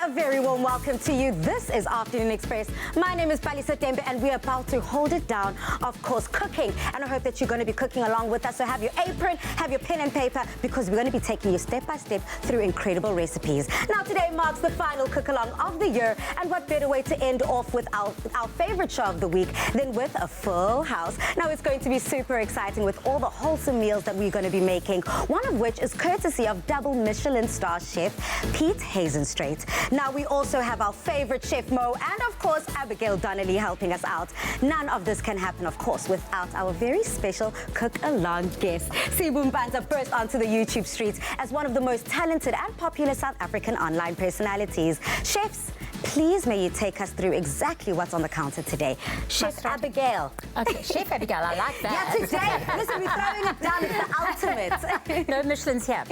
a very warm welcome to you. This is Afternoon Express. My name is Palisa Tembe and we're about to hold it down, of course, cooking. And I hope that you're going to be cooking along with us. So have your apron, have your pen and paper, because we're going to be taking you step by step through incredible recipes. Now, today marks the final cook along of the year. And what better way to end off with our favorite show of the week than with a full house. Now, it's going to be super exciting with all the wholesome meals that we're going to be making. One of which is courtesy of double Michelin star chef Pete Hazenstraat. Now, we also have our favorite Chef Mo and, of course, Abigail Donnelly helping us out. None of this can happen, of course, without our very special cook-along guest. Sibu Mpanza burst onto the YouTube streets as one of the most talented and popular South African online personalities. Chefs, please may you take us through exactly what's on the counter today. Chef Abigail. Okay, Chef Abigail, I like that. Yeah, today, listen, we're throwing it down. It's the ultimate. No Michelin's here.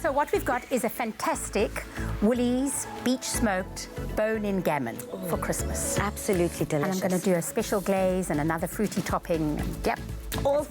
So what we've got is a fantastic Woolies beach smoked bone-in gammon for Christmas. Absolutely delicious. And I'm going to do a special glaze and another fruity topping. Yep. All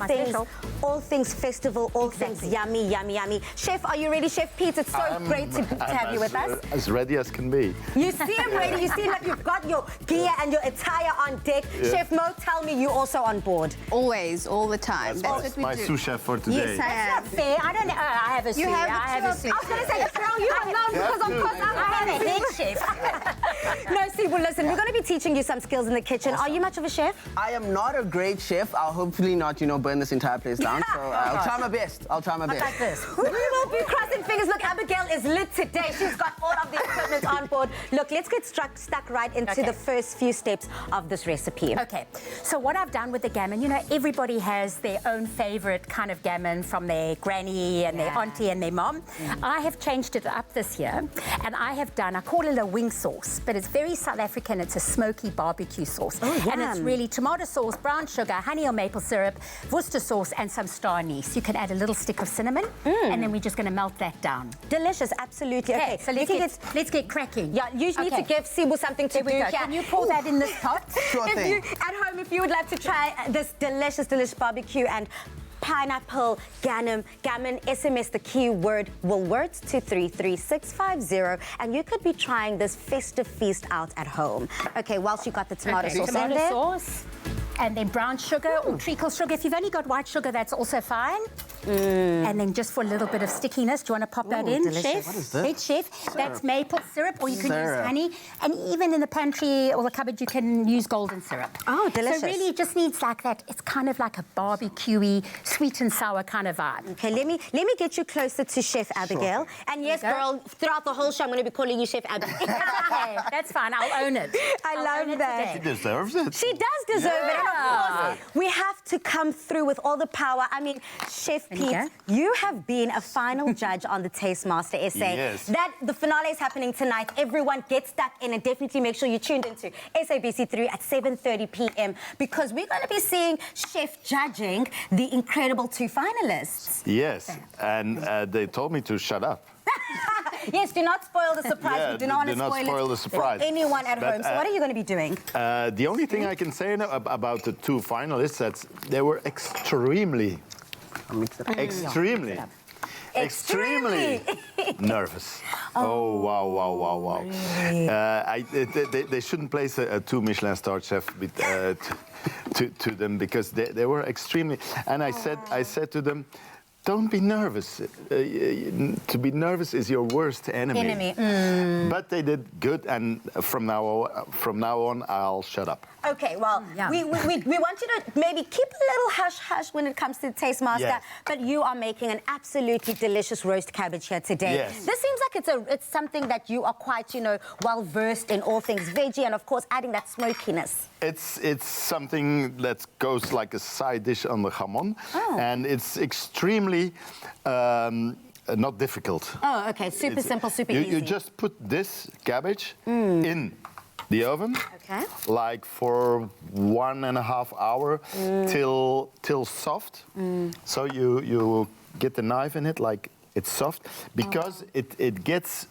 things festival, all things yummy, yummy, yummy. Chef, are you ready, Chef Pete? It's so great to have you with us. As ready as can be. You seem ready. You seem like you've got your gear and your attire on deck. Yeah. Chef Mo, tell me you also on board. Always, all the time. That's what we my do. Sous chef for today. Yes, I am. That's not fair. I don't know. I have a suit. I have a suit. I was going to say, girl, you have known because of course I have a head chef. No, see, well, listen, we're going to be teaching you some skills in the kitchen. Awesome. Are you much of a chef? I am not a great chef. I'll hopefully not, burn this entire place down. So I'll try my best. I'll try my best. Like this. We will be crossing fingers. Look, Abigail is lit today. She's got all of the equipment on board. Look, let's get stuck right into the first few steps of this recipe. Okay, so what I've done with the gammon, everybody has their own favorite kind of gammon from their granny and their auntie and their mom. I have changed it up this year, and I call it a wing sauce, but it's very South African. It's a smoky barbecue sauce. Oh, and it's really tomato sauce, brown sugar, honey or maple syrup, Worcester sauce, and some star anise. You can add a little stick of cinnamon, and then we're just going to melt that down. Delicious, absolutely. Okay, so let's get cracking. Yeah, you need to give Sibu something to do here. Can you pour that in this pot? Sure thing. At home, if you would like to try this delicious barbecue and pineapple gammon, SMS the keyword Woolworths to 33650, and you could be trying this festive feast out at home. Okay, whilst you got the tomato sauce in there. Sauce. And then brown sugar or treacle sugar. If you've only got white sugar, that's also fine. And then just for a little bit of stickiness, do you want to pop that in, delicious. Chef? What is this? Head chef. Syrup. That's maple syrup, or you can use honey. And even in the pantry or the cupboard, you can use golden syrup. Oh, delicious. So really, it just needs like that. It's kind of like a barbecue-y, sweet and sour kind of vibe. Okay, let me get you closer to Chef Abigail. Sure. And yes, girl, throughout the whole show, I'm going to be calling you Chef Abigail. Okay, that's fine. I'll own it. I love that. She deserves it. She does deserve it. And of course, we have to come through with all the power. I mean, Chef Pete, you have been a final judge on the Tastemaster SA. Yes. The finale is happening tonight. Everyone get stuck in and definitely make sure you tuned into SABC3 at 7:30 p.m. because we're going to be seeing Chef judging the incredible two finalists. Yes, and they told me to shut up. Yes, do not spoil the surprise. Yeah, we do not want to spoil the surprise for anyone at home. So what are you going to be doing? The only thing I can say about the two finalists is that they were extremely nervous. Oh, wow. Really? They shouldn't place a two Michelin star chef to them because they were extremely... And I said to them, don't be nervous. To be nervous is your worst enemy. But they did good, and from now on, I'll shut up. Okay, well, we want you to maybe keep a little hush-hush when it comes to the Tastemaster, yes. But you are making an absolutely delicious roast cabbage here today. Yes. This seems like it's something that you are quite, well-versed in all things veggie, and of course, adding that smokiness. It's something that goes like a side dish on the jamon, and it's extremely not difficult. Oh, okay, super simple, super easy. You just put this cabbage in the oven, like for 1.5 hours till soft. So you get the knife in it like it's soft because it gets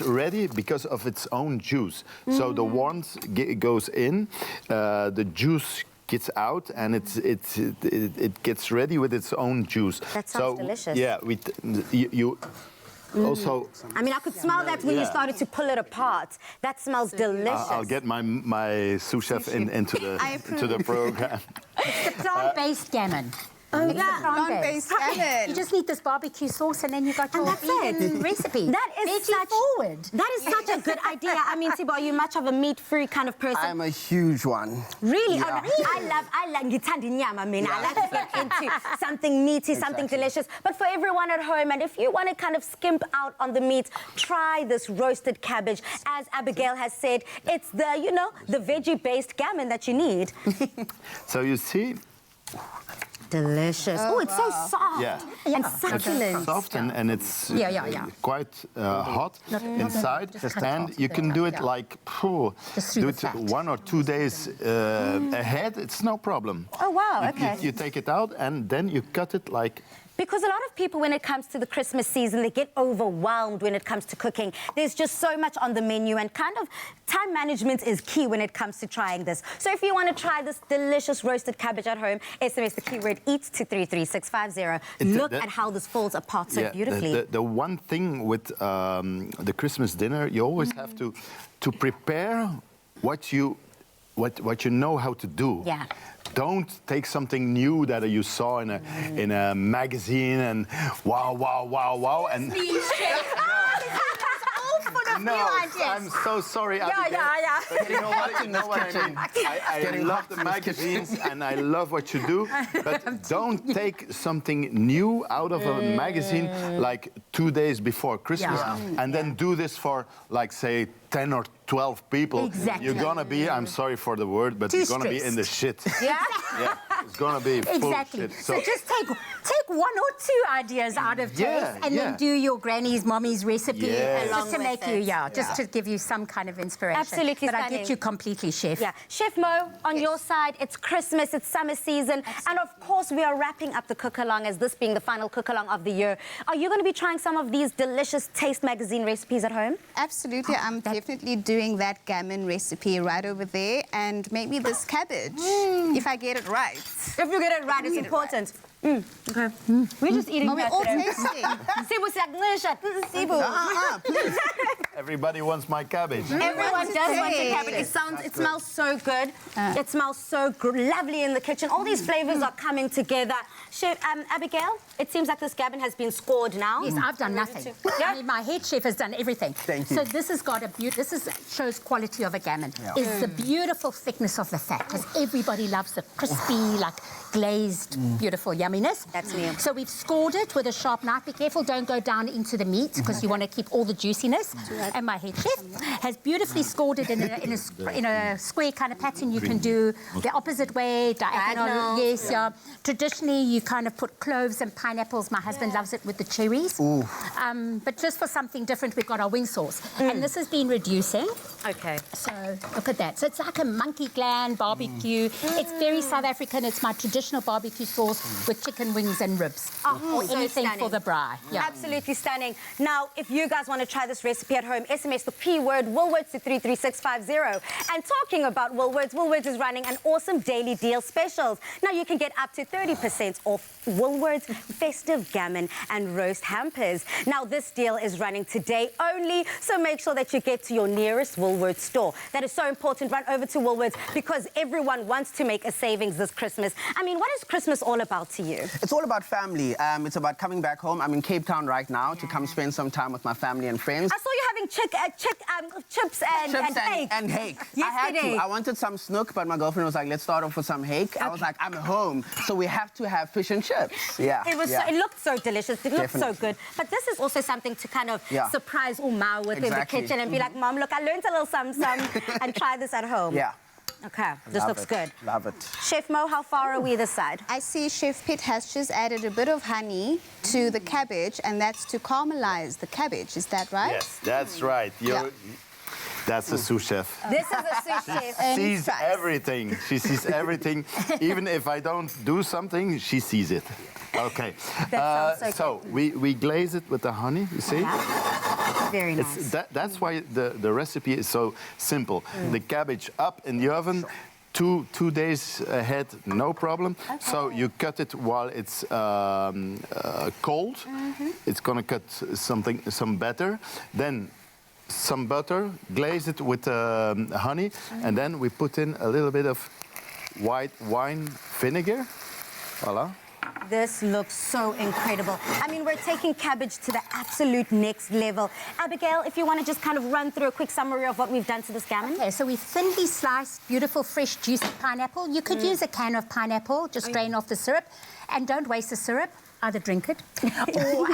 ready because of its own juice. So the warmth goes in, the juice gets out, and it gets ready with its own juice. That sounds delicious. Yeah, Also, I mean, I could smell that when you Yeah. started to pull it apart. That smells delicious. I'll get my sous chef into the program. The plant-based gammon. Oh, It's the yeah. Plant-based gammon. You just need this barbecue sauce and then you got your that's it. vegan recipe. That is Veggie such forward. That is such a good idea. I mean, Tibo, are you much of a meat-free kind of person? I'm a huge one. Really? Yeah. I love ngithanda inyama, I mean. I like to get into something meaty, something delicious. But for everyone at home, and if you want to kind of skimp out on the meat, try this roasted cabbage. As Abigail has said, it's the veggie-based gammon that you need. So you see, Delicious. Oh, it's so soft Yeah. and it's succulent. soft and it's Yeah. quite hot inside, just cut it and off. you can do it Yeah. like Just through do the it fat. 1 or 2 days ahead. It's no problem. Oh, wow, You- okay. You take it out and then you cut it like. Because a lot of people, when it comes to the Christmas season, they get overwhelmed when it comes to cooking. There's just so much on the menu, and kind of time management is key when it comes to trying this. So if you want to try this delicious roasted cabbage at home, SMS the keyword EAT to 33650. Look at how this falls apart so beautifully. The one thing with the Christmas dinner, you always have to prepare what you know how to do. Yeah. Don't take something new that you saw in a magazine and wow and no, I'm so sorry. Abigail, but you know what I mean. I love the magazines and I love what you do, but don't take something new out of a magazine like 2 days before Christmas and then do this for like say 10 or 12 people. Exactly. You're gonna be, I'm sorry for the word, but Too you're gonna be in the shit. Yeah? Yeah, it's gonna be full Exactly. of shit. So just take 1 or 2 ideas out of taste and then do your granny's, mommy's recipe Yes. just to Along make with you, it. just to give you some kind of inspiration. Absolutely But I stunning. get you completely, Chef. Yeah, Chef Mo, on your side, it's Christmas, it's summer season, and of course we are wrapping up the cook-along as this being the final cook-along of the year. Are you going to be trying some of these delicious Taste Magazine recipes at home? Absolutely. I'm definitely doing that gammon recipe right over there, and maybe this cabbage, if I get it right. If you get it right, it's important. Okay. We're just eating Are we that all today. tasting? Sibu siyakulisha. Sibu. Please. Everybody wants my cabbage. Everyone does want your taste. cabbage. It smells so good. It smells so lovely in the kitchen. All these flavors are coming together. Chef Abigail, it seems like this gammon has been scored now. Yes, I've done nothing. I mean, my head chef has done everything. Thank you. So this has got shows quality of a gammon. Is the beautiful thickness of the fat, because everybody loves the crispy, like glazed, beautiful yumminess. That's me. So we've scored it with a sharp knife. Be careful, don't go down into the meat, because you want to keep all the juiciness. And my head chef has beautifully scored it in a square kind of pattern. You can do the opposite way, diagonal. Diagonal. Yes, yeah. Traditionally, you kind of put cloves and pineapples. My husband loves it with the cherries. But just for something different, we've got our wing sauce. And this has been reducing. Okay. So look at that. So it's like a monkey gland barbecue. It's very South African. It's my traditional barbecue sauce with chicken wings and ribs. Oh, or so anything stunning. for the braai. Yeah. Absolutely stunning. Now, if you guys want to try this recipe at home, SMS the keyword Woolworths to 33650. And talking about Woolworths, Woolworths is running an awesome daily deal specials. Now, you can get up to 30% off Woolworths festive gammon and roast hampers. Now, this deal is running today only, so make sure that you get to your nearest Woolworths store. That is so important. Run over to Woolworths because everyone wants to make a savings this Christmas. I mean, what is Christmas all about to you? It's all about family. It's about coming back home. I'm in Cape Town right now to come spend some time with my family and friends. I saw you having chips and hake. And hake. I Yesterday. had to. I wanted some snook, but my girlfriend was like, let's start off with some hake. I was like, I'm home, so we have to have fish and chips. Yeah. It was. yeah. It looked so delicious. It looked so Definitely. good. But this is also something to kind of surprise Uma with in the Exactly. kitchen and be like, Mom, look, I learned a little something, and try this at home. Yeah. Okay, this Love looks it. good. Love it. Chef Mo, how far are we this side? I see Chef Pitt has just added a bit of honey to the cabbage, and that's to caramelize the cabbage. Is that right? Yes, that's right. That's a sous chef. This is a sous chef. Sees everything. She sees everything. Even if I don't do something, she sees it. Okay. That sounds so we glaze it with the honey, you see? Very nice. That's why the recipe is so simple. The cabbage up in the oven, two days ahead, no problem. So you cut it while it's cold. It's gonna cut some batter. Then some butter, glaze it with honey, and then we put in a little bit of white wine vinegar. Voila. This looks so incredible. I mean, we're taking cabbage to the absolute next level. Abigail, if you want to just kind of run through a quick summary of what we've done to this gammon. Okay, so we've thinly sliced beautiful, fresh, juicy pineapple. You could use a can of pineapple, just drain off the syrup. And don't waste the syrup. Either drink it or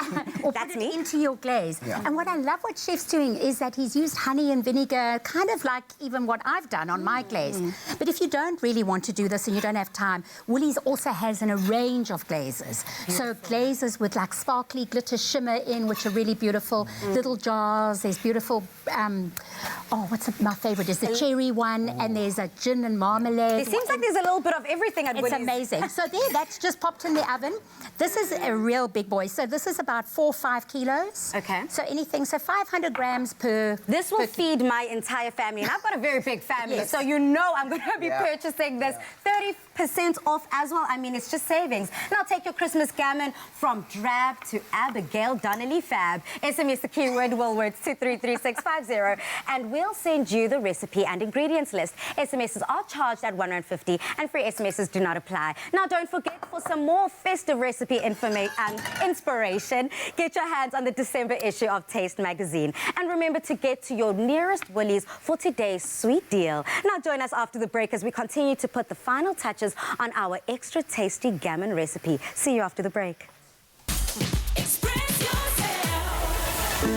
That's put it me. into your glaze. Yeah. And what I love what Chef's doing is that he's used honey and vinegar, kind of like even what I've done on my glaze. But if you don't really want to do this and you don't have time, Woolies also has a range of glazes. So glazes with like sparkly glitter shimmer in, which are really beautiful. Little jars, there's beautiful, my favorite is the cherry one, and there's a gin and marmalade. It seems like there's a little bit of everything at It's Woolies. amazing. So that's just popped in the oven. This is a real big boy. So this is about 4 or 5 kilos. Okay. So anything, so 500 grams per... This will feed my entire family, and I've got a very big family, Yes. so you know I'm going to be Yeah. purchasing this. 30% off as well. I mean, it's just savings. Now take your Christmas gammon from drab to Abigail Donnelly Fab. SMS the keyword Woolworths to 33650, and we'll send you the recipe and ingredients list. SMSs are charged at R1.50, and free SMSs do not apply. Now don't forget, for some more festive recipe inspiration, get your hands on the December issue of Taste magazine. And remember to get to your nearest Woolies for today's sweet deal. Now join us after the break as we continue to put the final touches on our extra tasty gammon recipe. See you after the break.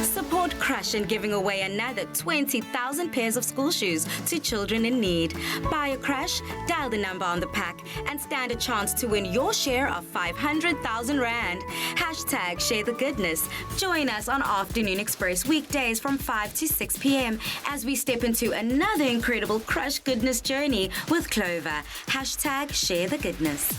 Support Crush in giving away another 20,000 pairs of school shoes to children in need. Buy a Crush, dial the number on the pack, and stand a chance to win your share of 500,000 Rand. Hashtag share the goodness. Join us on Afternoon Express weekdays from 5 to 6 p.m. as we step into another incredible Crush goodness journey with Clover. Hashtag share the goodness.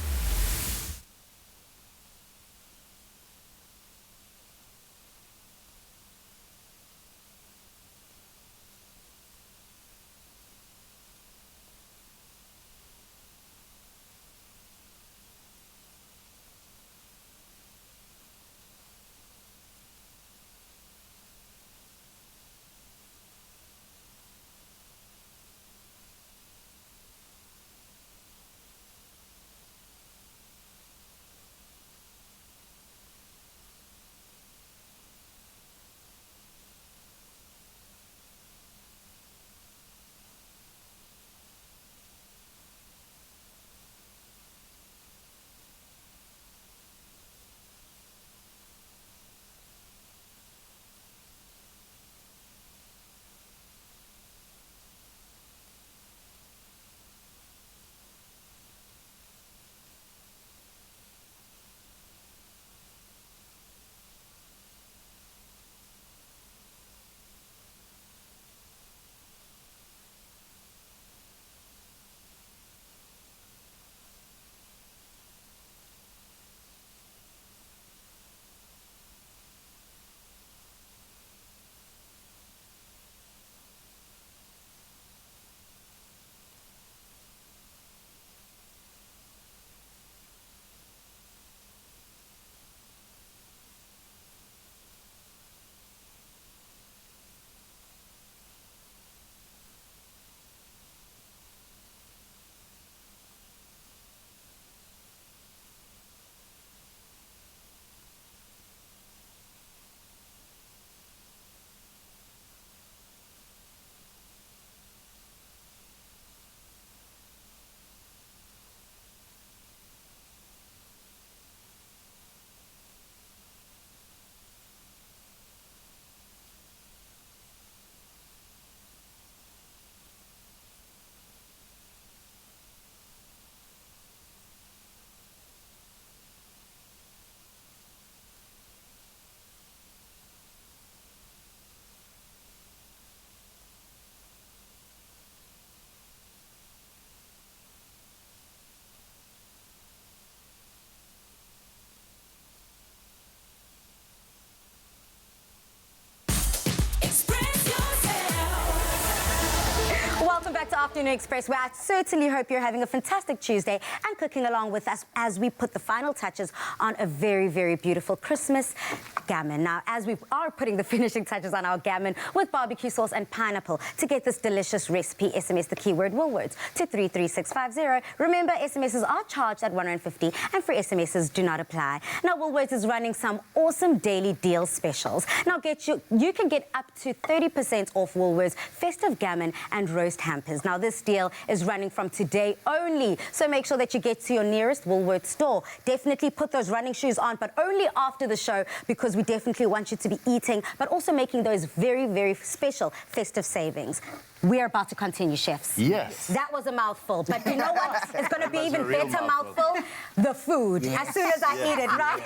back to Afternoon Express, where I certainly hope you're having a fantastic Tuesday and cooking along with us as we put the final touches on a very, very beautiful Christmas gammon. Now, as we are putting the finishing touches on our gammon with barbecue sauce and pineapple, to get this delicious recipe, SMS the keyword Woolworths to 33650. Remember, SMSs are charged at R1.50 and free SMSs do not apply. Now, Woolworths is running some awesome daily deal specials. Now, you can get up to 30% off Woolworths festive gammon and roast hampers. Now, this deal is running from today only, so make sure that you get to your nearest Woolworths store. Definitely put those running shoes on, but only after the show, because we definitely want you to be eating, but also making those very, very special festive savings. We are about to continue, chefs. Yes. That was a mouthful, but you know what? It's going to be That's a even real better mouthful. The food, as soon as I eat it, right?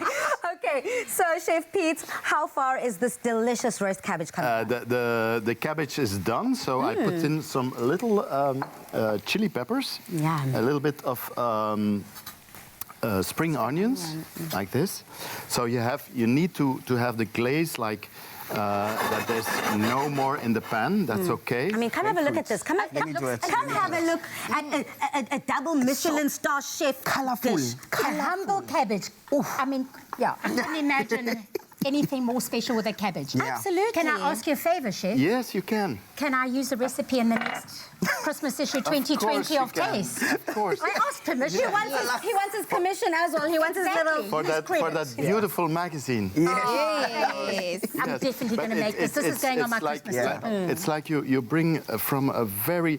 Okay, so Chef Pete, how far is this delicious roast cabbage coming? The cabbage is done, so I put in some little chili peppers, Yum. a little bit of spring onions, like this. So you need to have the glaze like that there's no more in the pan. That's okay. I mean, come have a look at this. Come have a look at a double Michelin star chef. Colourful. dish. A humble cabbage. I mean, yeah, I can't imagine anything more special with a cabbage. Yeah. Absolutely. Can I ask you a favour, Chef? Yes, you can. Can I use the recipe in the next Christmas issue 2020 you of can. Taste? Of course. I asked permission. He wants his commission as well. He wants his little... For that beautiful magazine. Yes. I'm Yes. definitely But going to make this. This is going on my like, Christmas table. It's like you bring from a very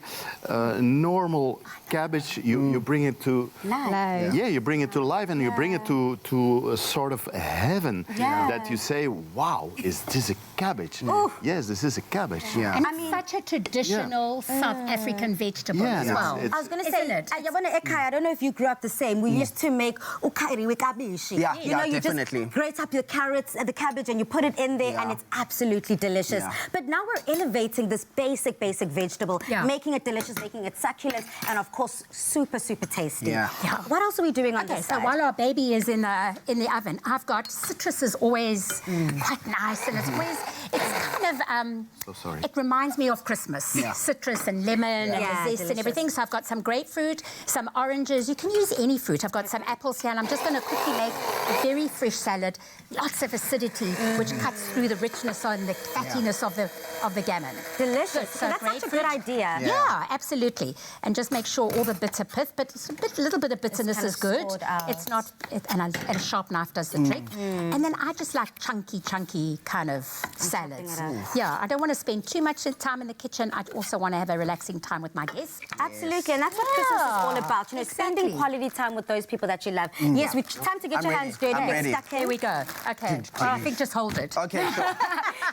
normal cabbage, you bring it to Live. Yeah, you bring it to life, and you bring it to a sort of heaven that you say, wow, is this a cabbage? Yes, this is a cabbage. Yeah. And it's such a traditional South African vegetable Yeah, as no, well. it's- I was going to Isn't say, it? I don't know if you grew up the same. We used to make ukairi with kabishi. Yeah, you know, you definitely. just grate up the carrots and the cabbage and you put it in there and it's absolutely delicious. Yeah. But now we're elevating this basic vegetable, Yeah. making it delicious, making it succulent, and of course, super, super tasty. Yeah. What else are we doing on Okay, this so side? while our baby is in the oven, I've got citrus is always quite nice, and it's kind of So sorry. It reminds me of Christmas. Yeah. Citrus and lemon and Yeah, the zest delicious. and everything. So I've got some grapefruit, some oranges. You can use any fruit. I've got some apples here, and I'm just going to quickly make a very fresh salad. Lots of acidity, which cuts through the richness and the fattiness of the gammon. Delicious. Good. So that's such a good grapefruit. idea. Yeah, absolutely. And just make sure all the bitter pith, but a little bit of bitterness kind is of good. stored out. It's not, and a sharp knife does the trick. And then I just like chunky kind of salads. it up. Yeah, I don't want to spend too much time in the kitchen. I also want to have a relaxing time with my guests. Absolutely, and that's what Christmas is all Yeah, about. You know, spending exactly. quality time with those people that you love. Yes, we time to get I'm your ready. hands dirty. I'm Get ready. stuck Here we go. Okay. Well, I think just hold it. Okay, sure.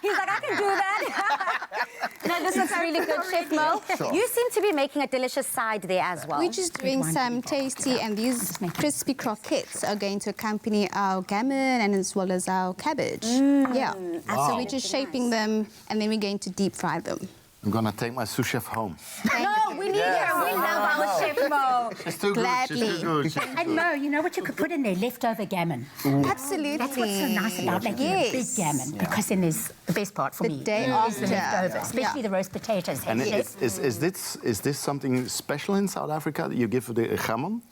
He's like, I can do that. No, this looks really good, Chef Mo. Sure. You seem to be making a delicious side there as well. We're just doing some tasty, and these crispy croquettes are going to accompany our gammon and as well as our cabbage. Yeah. So we're just shaping them, and then we're going to deep fry them. I'm gonna take my sous chef home. No, we need her. We love our Chef Mo. She's too Gladly. good. She's too good. She's too And good. Mo, you know what you could put in there? Leftover gammon. Absolutely. That's what's so nice about making a big Yes. gammon, because then there's the best part for The me. day is after. the leftover, especially Yeah. the roast potatoes. And Yes. is this something special in South Africa that you give the gammon?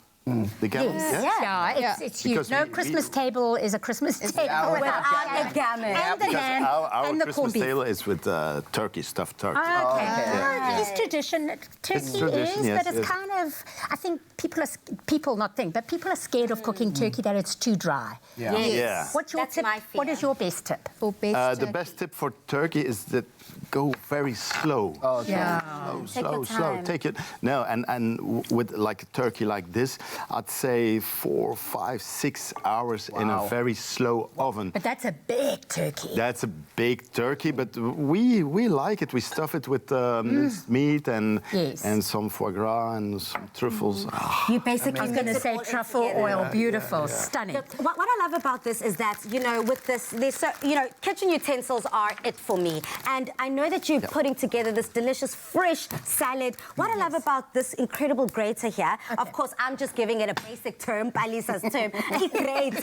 The gammon? Yes. Yeah? Yeah, it's huge. Because No we- Christmas table is a Christmas table our- without Without the gammon. and the Because lamb our and the Christmas corned beef. table is with turkey, stuffed turkey. Okay. It is tradition. Turkey tradition, is, yes, but it's yes. kind of. I think people are scared of cooking turkey that it's too dry. Yeah. Yeah. What's your That's tip? my What fear. is your best tip? For best The best tip for turkey is that go very slow. Yeah. Slow. Take it. No, and with like a turkey like this, I'd say 4, 5, 6 hours in a Wow. very slow oven. But that's a big turkey. That's a big turkey, but we like it. We stuff it with minced meat and Yes. and some foie gras and some truffles. Ah, You basically I was going to say truffle oil. Beautiful. Stunning. What I love about this is that, you know, with this, there's so, you know, kitchen utensils are it for me. And I know that you're putting together this delicious, fresh salad. What I love about this incredible grater here, of course, I'm just giving it a basic term, Palisa's term, a grater,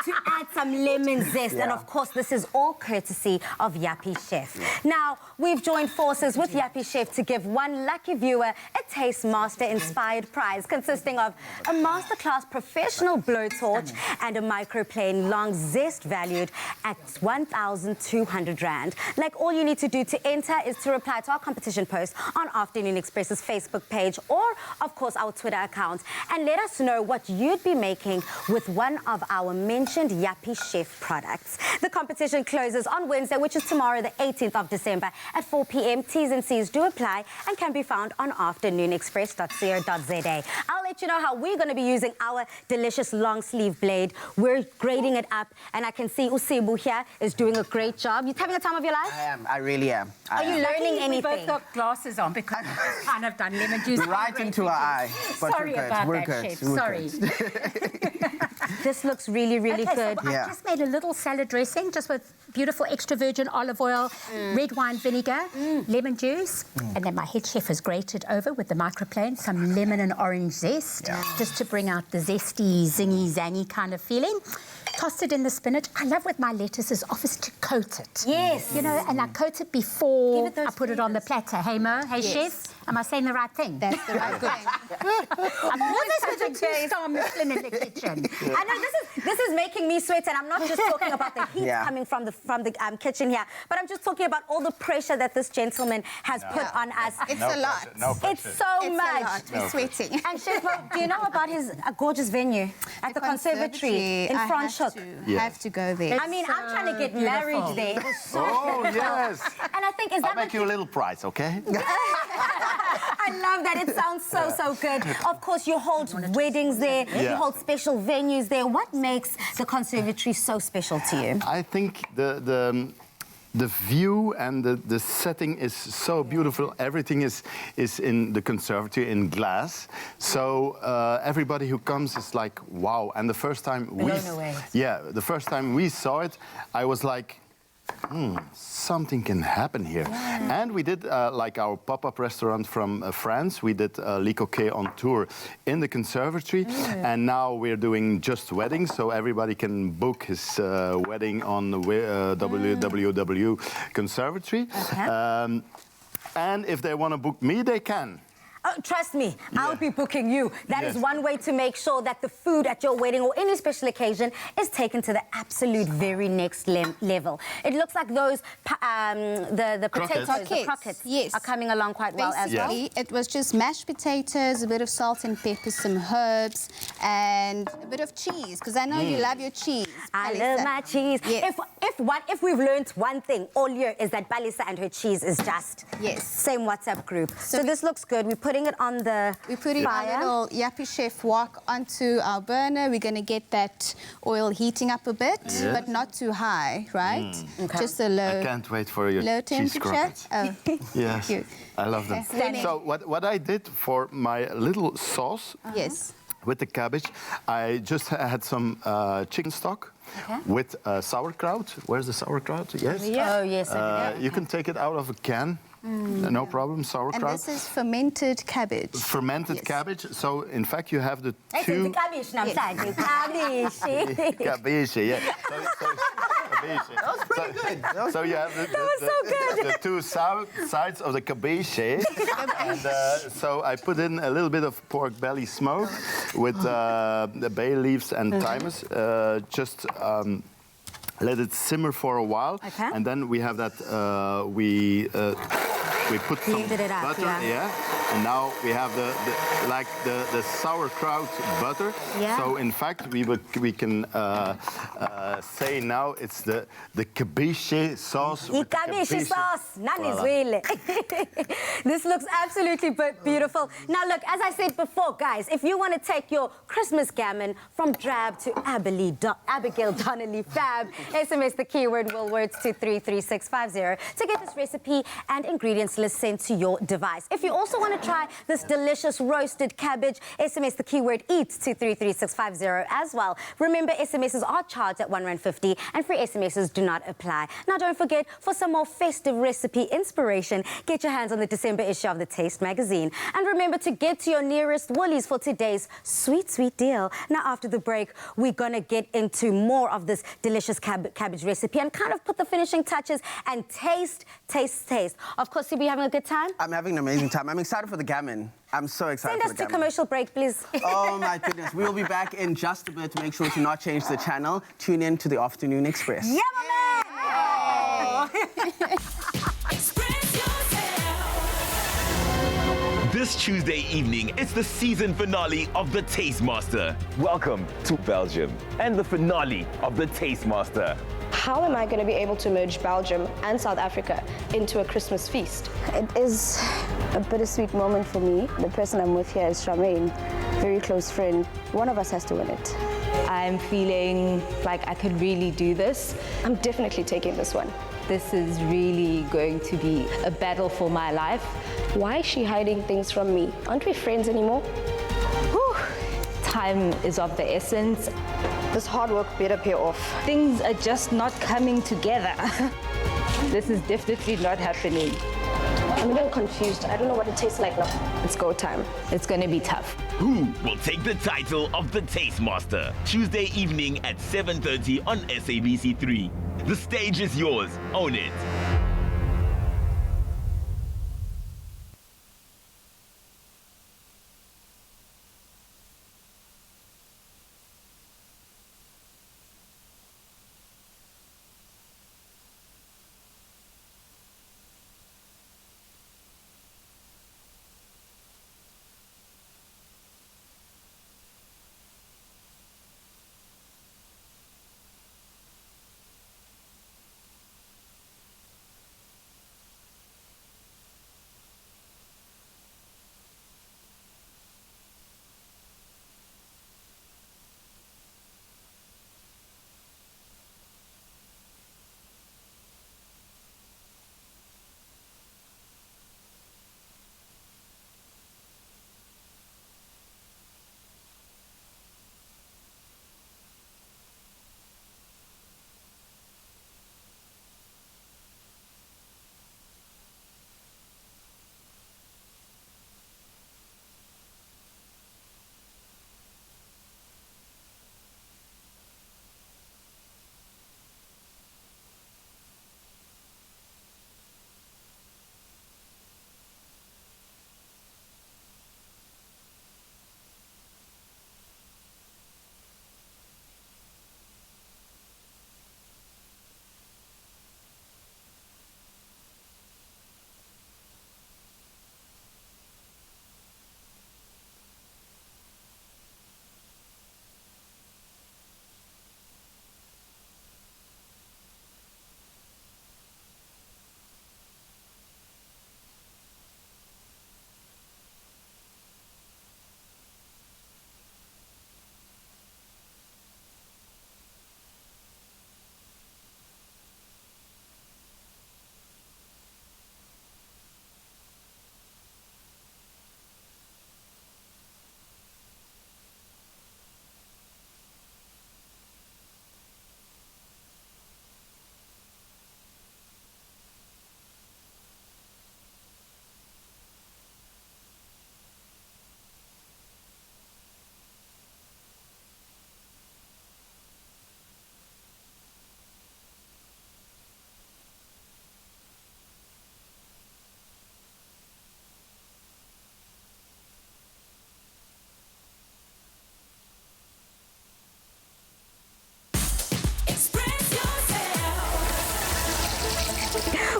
to add some lemon zest. And of course, this is all courtesy of Yappy Chef. Now, we've joined forces with Yappy Chef to give one lucky viewer a Taste Master inspired prize consisting of a masterclass professional blowtorch and a microplane long zest valued at 1,200 Rand. Like, all you need to do to enter is to reply to our competition post on Afternoon Express's Facebook page or, of course, our Twitter account, and let us know what you'd be making with one of our mentioned Yappy Chef products. The competition closes on Wednesday, which is tomorrow, the 18th of December at 4 p.m. T's and C's do apply and can be found on afternoonexpress.co.za. I'll let you know how we're going to be using our delicious long sleeve blade. We're grading it up, and I can see Usibu here is doing a great job. You having the time of your life? I am. I really am. Are you learning We anything? both got glasses on because we've kind of done lemon juice. Right into our eye. But Sorry we're good. about We're that, good. Chef. We're Sorry. good. This looks really, really good. So I just made a little salad dressing just with beautiful extra virgin olive oil, red wine vinegar, lemon juice, and then my head chef has grated over with the microplane some lemon and orange zest, just to bring out the zesty, zingy, zangy kind of feeling. Tossed it in the spinach. I love with my lettuces office to coat it. Yes. You know, and I coat it before Give it those I put it on the platter. Hey, Mo? Hey, chef? Am I saying the right thing? That's the right thing. I'm always such a two-star Michelin in the kitchen. I know this is making me sweat, and I'm not just talking about the heat coming from the kitchen here, but I'm just talking about all the pressure that this gentleman has put on us. It's a lot. No pressure. It's so It's much. a lot. We're sweating. And Chef Mo, do you know about his gorgeous venue at the conservatory in Franschhoek? I have to go there. I mean, I'm trying to get beautiful. married there. It was so Oh, yes. And I think, is I'll that make you a little prize, okay? I love that. It sounds so good. Of course, you hold weddings there. You Yeah. hold special venues there. What makes the conservatory so special to you? I think the view and the setting is so beautiful. Everything is in the conservatory in glass. So everybody who comes is like, wow. And the first time the first time we saw it, I was like, something can happen here. And we did like our pop-up restaurant from France. We did Le Coquet on tour in the conservatory. And now we're doing just weddings, so everybody can book his wedding on the www conservatory. And if they want to book me, they can. Oh, trust me, I'll be booking you. That is one way to make sure that the food at your wedding or any special occasion is taken to the absolute very next level. It looks like those, the potatoes, the croquettes, yes, are coming along quite well as well. Basically, it was just mashed potatoes, a bit of salt and pepper, some herbs, and a bit of cheese, because I know you love your cheese. I love my cheese. Yes. If we've learned one thing all year is that Balisa and her cheese is just same WhatsApp group. So this looks good. We're putting it on the We're putting our little Yappy Chef wok onto our burner. We're going to get that oil heating up a bit, but not too high, right? Just a low. I can't wait for your low cheese temperature. croquettes. Oh, Yes, you. I love them. Okay. So what I did for my little sauce yes. with the cabbage, I just had some chicken stock with sauerkraut. Where's the sauerkraut? Yes. Oh, yes. You can take it out of a can. No problem, sauerkraut. And this is fermented cabbage. Fermented cabbage. So, in fact, you have the two... Cabbage, cabbage. Cabbage, yeah. That was pretty good. So you have the two sides of the cabbage. And so I put in a little bit of pork belly smoke with the bay leaves and thymus. Just let it simmer for a while. And then we have that, we put some butter, and now we have the sauerkraut butter. So in fact, we can say now it's the cabbage sauce. The cabbage sauce, Nanizwele. This looks absolutely beautiful. Now look, as I said before, guys, if you want to take your Christmas gammon from drab to Abigail Donnelly Fab, SMS the keyword Woolworths to 33650 to get this recipe and ingredients parcel is sent to your device. If you also want to try this delicious roasted cabbage, SMS the keyword EAT to 33650 as well. Remember, SMSs are charged at R1.50 and free SMSs do not apply. Now, don't forget, for some more festive recipe inspiration, get your hands on the December issue of the Taste magazine. And remember to get to your nearest Woolies for today's sweet, sweet deal. Now, after the break, we're going to get into more of this delicious cabbage recipe and kind of put the finishing touches and taste. Of course, Sibi, you having a good time? I'm having an amazing time. I'm excited for the gammon. I'm so excited Send for us the to gammon. commercial break, please. Oh, my goodness. We'll be back in just a bit. Make sure to not change the channel. Tune in to the Afternoon Express. Yeah, my man! This Tuesday evening, it's the season finale of The Tastemaster. Welcome to Belgium and the finale of The Tastemaster. How am I going to be able to merge Belgium and South Africa into a Christmas feast? It is a bittersweet moment for me. The person I'm with here is Charmaine, very close friend. One of us has to win it. I'm feeling like I could really do this. I'm definitely taking this one. This is really going to be a battle for my life. Why is she hiding things from me? Aren't we friends anymore? Whew. Time is of the essence. This hard work better pay off. Things are just not coming together. This is definitely not happening. I'm a little confused. I don't know what it tastes like now. It's go time. It's going to be tough. Who will take the title of The Tastemaster? Tuesday evening at 7:30 on SABC3. The stage is yours. Own it.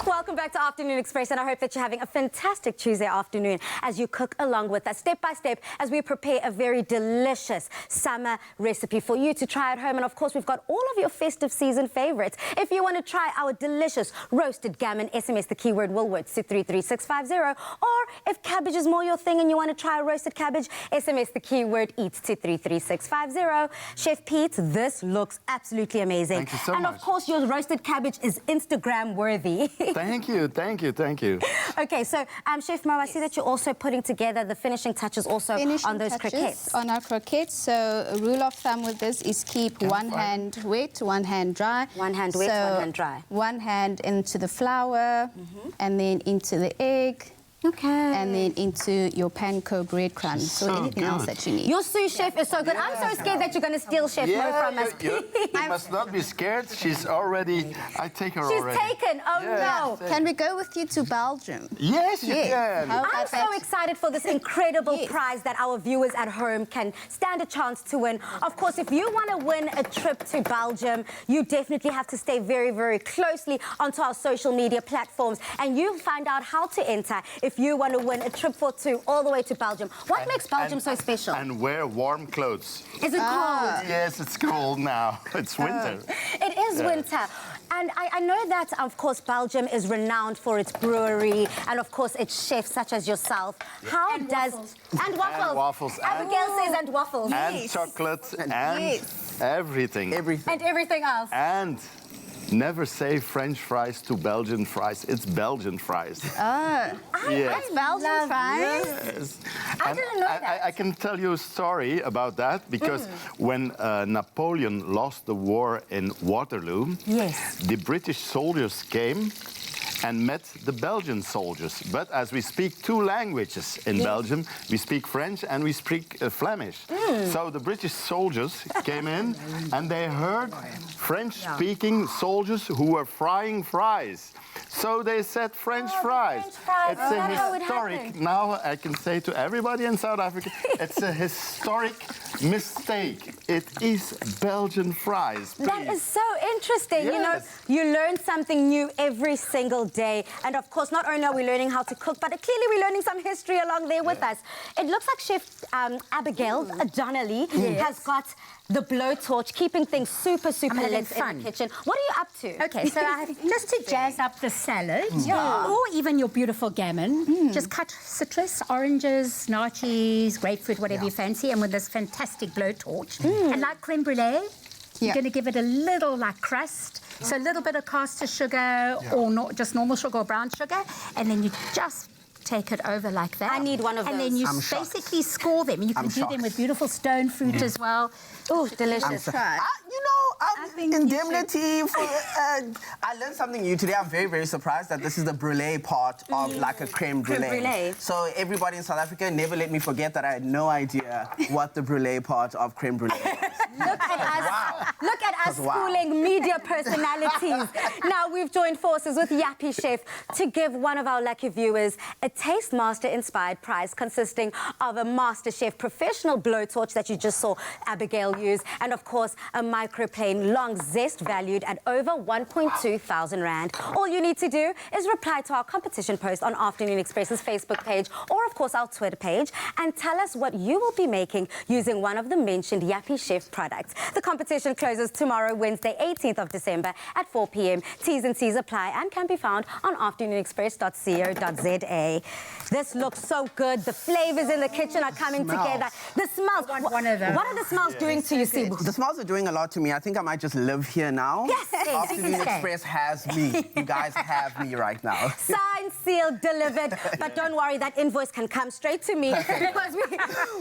Welcome back to Afternoon Express, and I hope that you're having a fantastic Tuesday afternoon as you cook along with us, step by step, as we prepare a very delicious summer recipe for you to try at home. And of course, we've got all of your festive season favorites. If you want to try our delicious roasted gammon, SMS the keyword Woolworths to 33650. Or if cabbage is more your thing and you want to try a roasted cabbage, SMS the keyword EAT to 33650. Chef Pete, this looks absolutely amazing. Thank you so and much. of course, your roasted cabbage is Instagram worthy. Thank Thank you, thank you, thank you. Okay, so Chef Mo, I see that you're also putting together the finishing touches also on those croquettes. On our croquettes. So a rule of thumb with this is keep one hand wet, one hand dry. One hand wet, one hand dry. One hand into the flour, and then into the egg. Okay. And then into your panko breadcrumbs. So anything else that you need. Your sous chef is so good. I'm so scared that you're going to steal Chef Mo from us. You must not be scared. She's already, I take her already. She's taken. Oh, no. Can we go with you to Belgium? Yes, you can. I'm so excited for this incredible prize that our viewers at home can stand a chance to win. Of course, if you want to win a trip to Belgium, you definitely have to stay very, very closely onto our social media platforms, and you'll find out how to enter if you want to win a trip for two all the way to Belgium. What makes Belgium so special? And wear warm clothes. Is it cold? Yes, it's cold now. It's winter. It is winter. And I know that, of course, Belgium is renowned for its brewery and, of course, its chefs such as yourself. How does... And waffles. And waffles. Abigail says and waffles. And chocolate and everything. And everything else. And never say French fries to Belgian fries. It's Belgian fries. Yes. Belgian fries? Yes. I didn't know that. I can tell you a story about that because when Napoleon lost the war in Waterloo, the British soldiers came and met the Belgian soldiers. But as we speak two languages in Belgium, we speak French and we speak Flemish. So the British soldiers came in and they heard French-speaking soldiers who were frying fries. So they said French fries. It's a historic, now I can say to everybody in South Africa, it's a historic mistake. It is Belgian fries. Please. That is so interesting. Yes. You know, you learn something new every single day. And of course, not only are we learning how to cook, but clearly we're learning some history along there with us. It looks like Chef Abigail Donnelly has got the blowtorch, keeping things super, super lit in the kitchen. What are you up to? Okay, so just to jazz up the salad, or even your beautiful gammon, just cut citrus, oranges, naartjies, grapefruit, whatever you fancy, and with this fantastic blowtorch. And like creme brulee, you're going to give it a little like crust, so a little bit of caster sugar or not just normal sugar or brown sugar, and then you just take it over like that. I need one of those. And then you basically score them. You can do them with beautiful stone fruit as well. Oh, delicious. You know, indemnity. I learned something new today. I'm very, very surprised that this is the brulee part of like a creme brulee. So everybody in South Africa, never let me forget that I had no idea what the brulee part of creme brulee was. Look at us fooling media personalities. Now we've joined forces with Yappy Chef to give one of our lucky viewers a Taste Master inspired prize consisting of a MasterChef professional blowtorch that you just saw Abigail use, and of course a microplane long zest valued at over 1.2 thousand rand. All you need to do is reply to our competition post on Afternoon Express's Facebook page or of course our Twitter page and tell us what you will be making using one of the mentioned Yappy Chef products. The competition closes tomorrow, Wednesday, 18th of December at 4 p.m. T's and C's apply and can be found on afternoonexpress.co.za. This looks so good. The flavors in the kitchen are coming together. The smells. What are the smells doing to you, Sibu? The smells are doing a lot to me. I think I might just live here now. Yes. Afternoon Express has me. You guys have me right now. Signed, sealed, delivered. But don't worry, that invoice can come straight to me because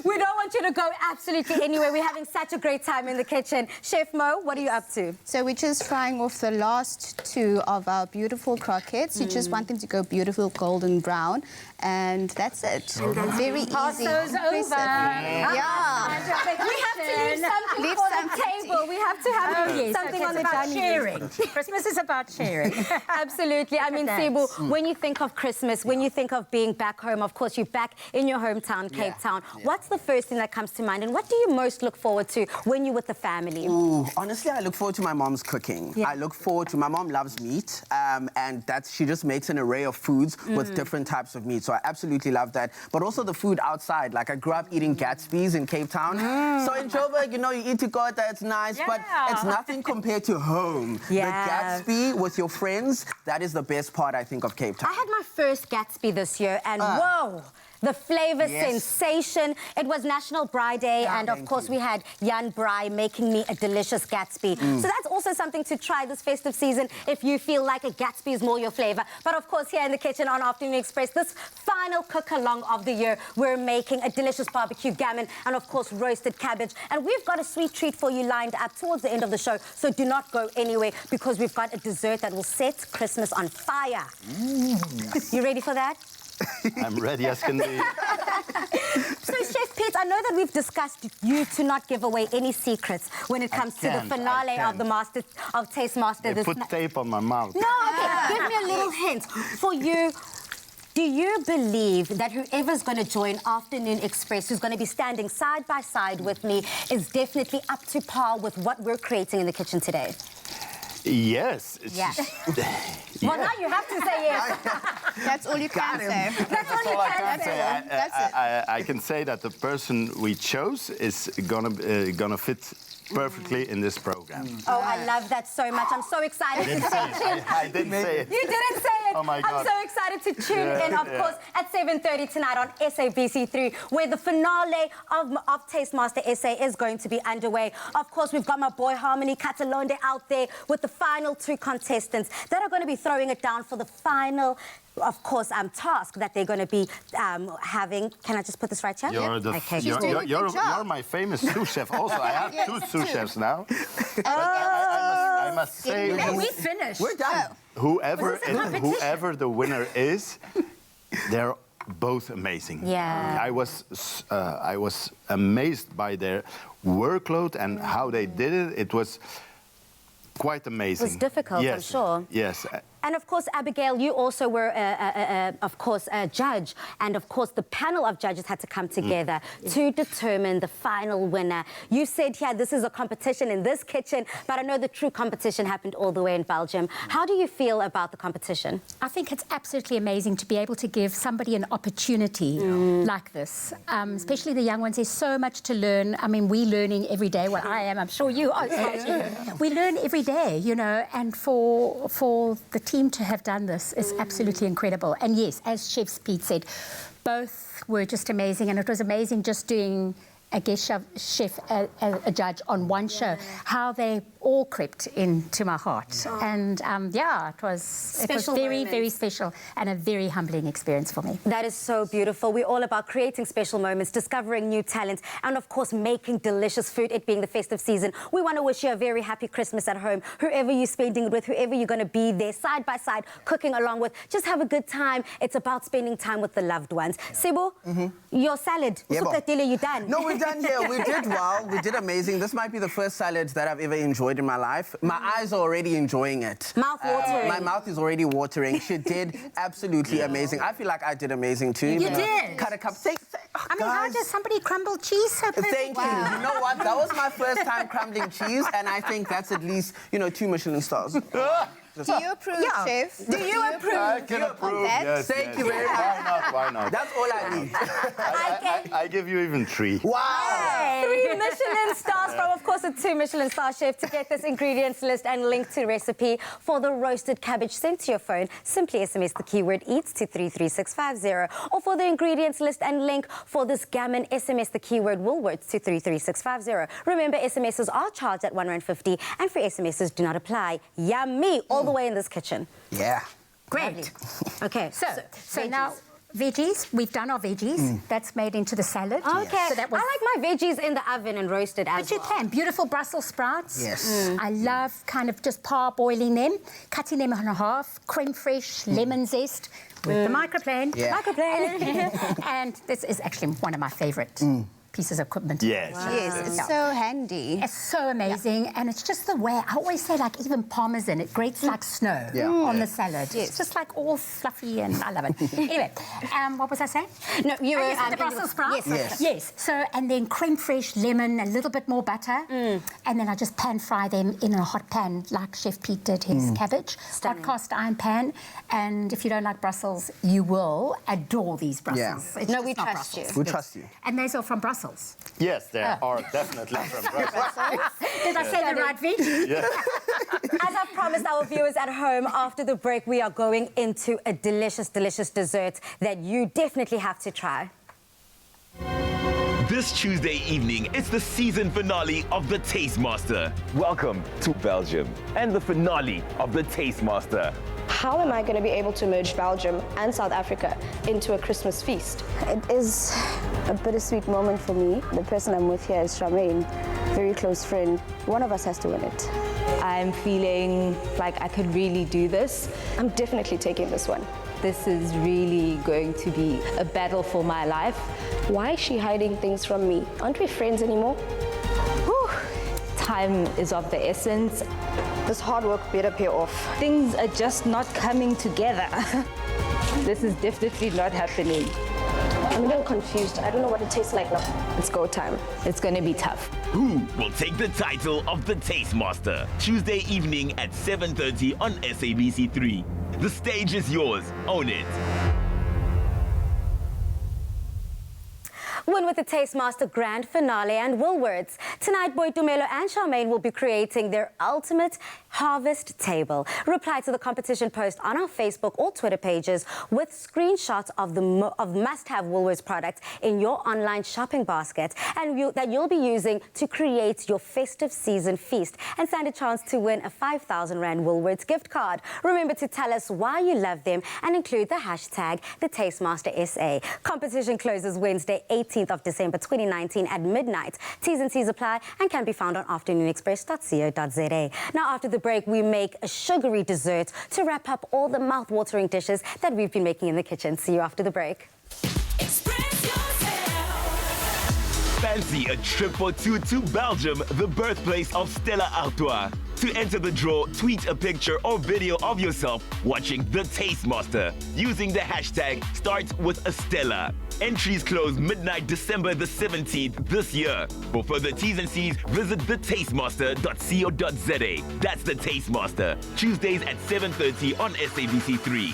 we don't want you to go absolutely anywhere. We're having such a great time in the kitchen. Chef Mo, what are you up to? So we're just frying off the last two of our beautiful croquettes. You just want them to go beautiful golden brown. And that's it. Very easy. Passo's over. We have to leave something on the table. We have to have something on the dining sharing. Christmas is about sharing. Absolutely. I mean, Sibu, when you think of Christmas, when you think of being back home, of course, you're back in your hometown, Cape Town. What's the first thing that comes to mind? And what do you most look forward to when you're with the family? Ooh, honestly, I look forward to my mom's cooking. I look forward to... My mom loves meat, and she just makes an array of foods with different types of meat. So I absolutely love that. But also the food outside. Like, I grew up eating Gatsby's in Cape Town. So in Joburg, you know, you eat to go, that's nice, but it's nothing compared to home. The Gatsby with your friends, that is the best part, I think, of Cape Town. I had my first Gatsby this year, and whoa! the flavor sensation. It was National Braai Day, and of course we had Jan Braai making me a delicious Gatsby. So that's also something to try this festive season if you feel like a Gatsby is more your flavor. But of course, here in the kitchen on Afternoon Express, this final cook-along of the year, we're making a delicious barbecue gammon and of course roasted cabbage. And we've got a sweet treat for you lined up towards the end of the show, so do not go anywhere because we've got a dessert that will set Christmas on fire. You ready for that? I'm ready as can be. So, Chef Pete, I know that we've discussed you to not give away any secrets when it comes to the finale of the Taste Master. They put tape on my mouth. No, okay. Give me a little hint. For you, do you believe that whoever's going to join Afternoon Express, who's going to be standing side by side with me, is definitely up to par with what we're creating in the kitchen today? Yes. Yeah. Well, now you have to say yes. That's all you can say. That's all you can say. That's it. I can say that the person we chose is gonna fit perfectly in this program. Oh, I love that so much. I'm so excited to say I didn't say it. You didn't say it. Oh my God. I'm so excited to tune in, of course, at 7:30 tonight on SABC3, where the finale of Taste Master SA is going to be underway. Of course, we've got my boy Harmony Catalonde out there with the final 2 contestants that are going to be throwing it down for the final, of course, task that they're going to be having. Can I just put this right here? You're my famous sous chef. Also, I have 2 sous chefs now. I must say, We finished. We're done. whoever the winner is, they're both amazing. Yeah. I was amazed by their workload and how they did it. It was quite amazing. It was difficult, yes. I'm sure. Yes. And of course, Abigail, you also were, of course, a judge. And of course, the panel of judges had to come together to determine the final winner. You said, yeah, this is a competition in this kitchen, but I know the true competition happened all the way in Belgium. How do you feel about the competition? I think it's absolutely amazing to be able to give somebody an opportunity like this, especially the young ones. There's so much to learn. I mean, we're learning every day. Well, I am. I'm sure you are. We learn every day, you know, and for the team to have done this is absolutely incredible. And yes, as Chef Pete said, both were just amazing, and it was amazing just doing a guest chef, a judge on one show, how they all crept into my heart. And it was very, very special and a very humbling experience for me. That is so beautiful. We're all about creating special moments, discovering new talents, and of course, making delicious food, it being the festive season. We want to wish you a very happy Christmas at home. Whoever you're spending it with, whoever you're going to be there, side by side, cooking along with, just have a good time. It's about spending time with the loved ones. Sibo, your salad, you done? No, we're done here. We did well. We did amazing. This might be the first salad that I've ever enjoyed in my life. My eyes are already enjoying it. Mouth watering. My mouth is already watering. She did absolutely amazing. I feel like I did amazing too. You did. Cut a cup. I mean, how does somebody crumble cheese so perfectly? Thank you. You know what? That was my first time crumbling cheese, and I think that's at least, 2 Michelin stars. Do you approve, Chef? Do you approve? I can approve. Yes, Thank you very much. Why not? That's all I need. I give you even 3. Wow. 3 Michelin stars from, of course, a 2 Michelin star chef. To get this ingredients list and link to recipe for the roasted cabbage sent to your phone, simply SMS the keyword EATS to 33650. Or for the ingredients list and link for this gammon, SMS the keyword Woolworths to 33650. Remember, SMSs are charged at R1.50 and free SMSs do not apply. Yummy! All the way in this kitchen. Yeah. Great. Okay. So now, veggies. We've done our veggies. That's made into the salad. Okay. So that was... I like my veggies in the oven and roasted as well. But you can. Beautiful Brussels sprouts. Yes. I love kind of just parboiling them, cutting them in half, creme fraiche, lemon zest with the microplane. Yeah. Microplane. And this is actually one of my favourite pieces of equipment. Yes. Wow. Yes, it's so handy. It's so amazing, and it's just the way, I always say, like, even Parmesan, it grates like snow on the salad. Yes. It's just like all fluffy, and I love it. Anyway, what was I saying? No, you were... the Brussels sprouts? Yes. Yes. So, and then creme fraiche, lemon, a little bit more butter, and then I just pan fry them in a hot pan, like Chef Pete did his cabbage. Hot cast iron pan, and if you don't like Brussels, you will adore these Brussels. Yeah. No, we trust you. We trust you. And those are from Brussels. Yes, there are definitely from Brussels. Did I say the right veggie? Yeah. As I promised our viewers at home, after the break, we are going into a delicious, delicious dessert that you definitely have to try. This Tuesday evening, it's the season finale of The Taste Master. Welcome to Belgium and the finale of The Taste Master. How am I going to be able to merge Belgium and South Africa into a Christmas feast? It is a bittersweet moment for me. The person I'm with here is Charmaine, very close friend. One of us has to win it. I'm feeling like I could really do this. I'm definitely taking this one. This is really going to be a battle for my life. Why is she hiding things from me? Aren't we friends anymore? Whew. Time is of the essence. This hard work better pay off. Things are just not coming together. This is definitely not happening. I'm a little confused. I don't know what it tastes like now. It's go time. It's going to be tough. Who will take the title of The Taste Master? Tuesday evening at 7:30 on SABC3. The stage is yours. Own it. Win with the Taste Master Grand Finale and Woolworths. Tonight, Boitumelo and Charmaine will be creating their ultimate harvest table. Reply to the competition post on our Facebook or Twitter pages with screenshots of the must-have Woolworths products in your online shopping basket and that you'll be using to create your festive season feast and stand a chance to win a 5,000 Rand Woolworths gift card. Remember to tell us why you love them and include the hashtag #TheTasteMasterSA. Competition closes Wednesday, 18th of December 2019 at midnight. T's and C's apply and can be found on afternoonexpress.co.za. Now, after the break, we make a sugary dessert to wrap up all the mouth-watering dishes that we've been making in the kitchen. See you after the break. Fancy a trip for two to Belgium, the birthplace of Stella Artois. To enter the draw, tweet a picture or video of yourself watching The Taste Master using the hashtag #StartWithAstella. Entries close midnight December the 17th this year. For further T's and C's, visit thetastemaster.co.za. That's The Taste Master. Tuesdays at 7:30 on SABC3.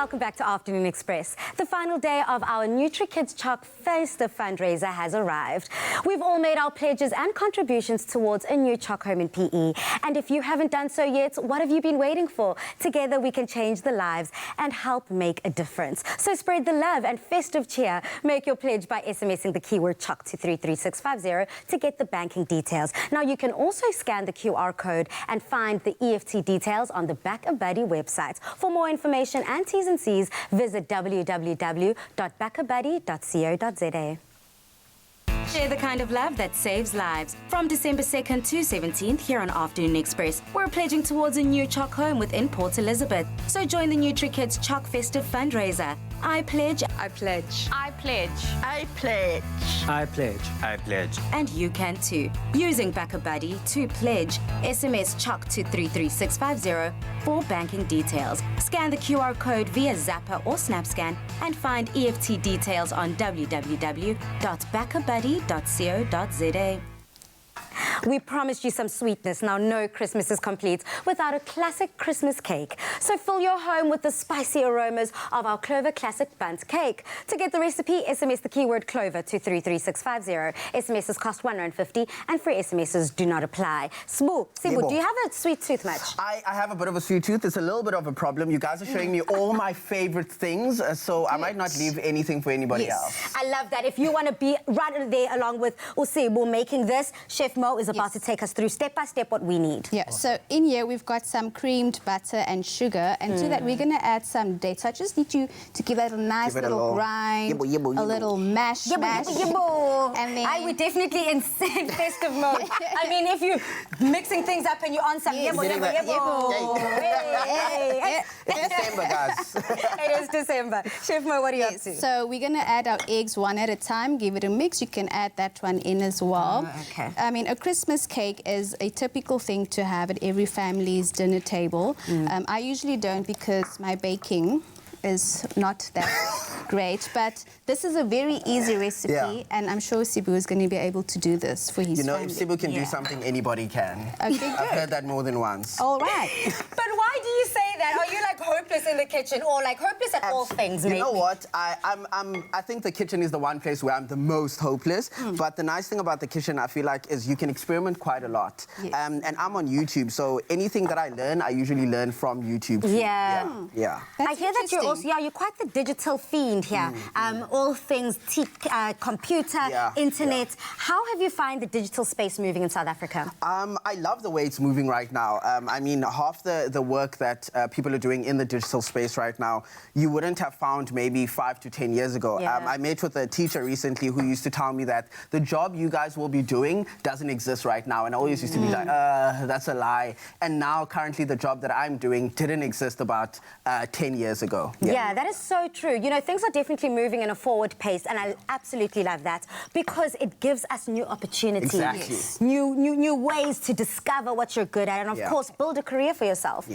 Welcome back to Afternoon Express. The final day of our NutriKids Choc Festive fundraiser has arrived. We've all made our pledges and contributions towards a new Choc home in PE. And if you haven't done so yet, what have you been waiting for? Together we can change the lives and help make a difference. So spread the love and festive cheer. Make your pledge by SMSing the keyword CHOC to 33650 to get the banking details. Now you can also scan the QR code and find the EFT details on the BackaBuddy website. For more information and T's and C's, visit www.backabuddy.co.za. Share the kind of love that saves lives. From December 2nd to 17th here on Afternoon Express, we're pledging towards a new Choc home within Port Elizabeth. So join the NutriKids Choc Festive fundraiser. I pledge. I pledge. I pledge. I pledge. I pledge. I pledge. And you can too. Using BackaBuddy to pledge, SMS CHOC to 33650 for banking details. Scan the QR code via Zapper or SnapScan and find EFT details on www.backabuddy.co.za. We promised you some sweetness. Now, no Christmas is complete without a classic Christmas cake. So fill your home with the spicy aromas of our Clover Classic Bundt Cake. To get the recipe, SMS the keyword Clover to 33650. SMSs cost R1.50 and free SMSs do not apply. Sibu, do you have a sweet tooth much? I have a bit of a sweet tooth. It's a little bit of a problem. You guys are showing me all my favorite things, so I might not leave anything for anybody else. I love that. If you want to be right there along with Usibu making this, Chef Mo is about to take us through step by step what we need. Yeah, so in here we've got some creamed butter and sugar, and to that we're going to add some dates. So I just need you to give it a nice little grind, a little mash. And then we're definitely in festive mode. I mean, if you're mixing things up and you're on some December, guys. It is December. Chef Mo, what are you up to? So we're going to add our eggs one at a time, give it a mix. You can add that one in as well. Okay. I mean, a Christmas cake is a typical thing to have at every family's dinner table. I usually don't because my baking is not that great, but this is a very easy recipe, and I'm sure Sibu is going to be able to do this for his family. If Sibu can do something, anybody can. Okay, I've heard that more than once. All right. But why do you say that? Are you like hopeless in the kitchen or like hopeless at all things? You know what? I think the kitchen is the one place where I'm the most hopeless. But the nice thing about the kitchen, I feel like, is you can experiment quite a lot. Yes. And I'm on YouTube, so anything that I learn, I usually learn from YouTube. Yeah. That's I hear that you're also, you're quite the digital fiend here. All things computer, internet. How have you found the digital space moving in South Africa? I love the way it's moving right now. I mean, half the work that people are doing in the digital space right now, you wouldn't have found maybe 5 to 10 years ago. I met with a teacher recently who used to tell me that the job you guys will be doing doesn't exist right now. And I always used to be like, that's a lie. And now, currently, the job that I'm doing didn't exist about 10 years ago. Yeah, that is so true. You know, things are definitely moving in a forward pace, and I absolutely love that because it gives us new opportunities, new ways to discover what you're good at, and of course, build a career for yourself.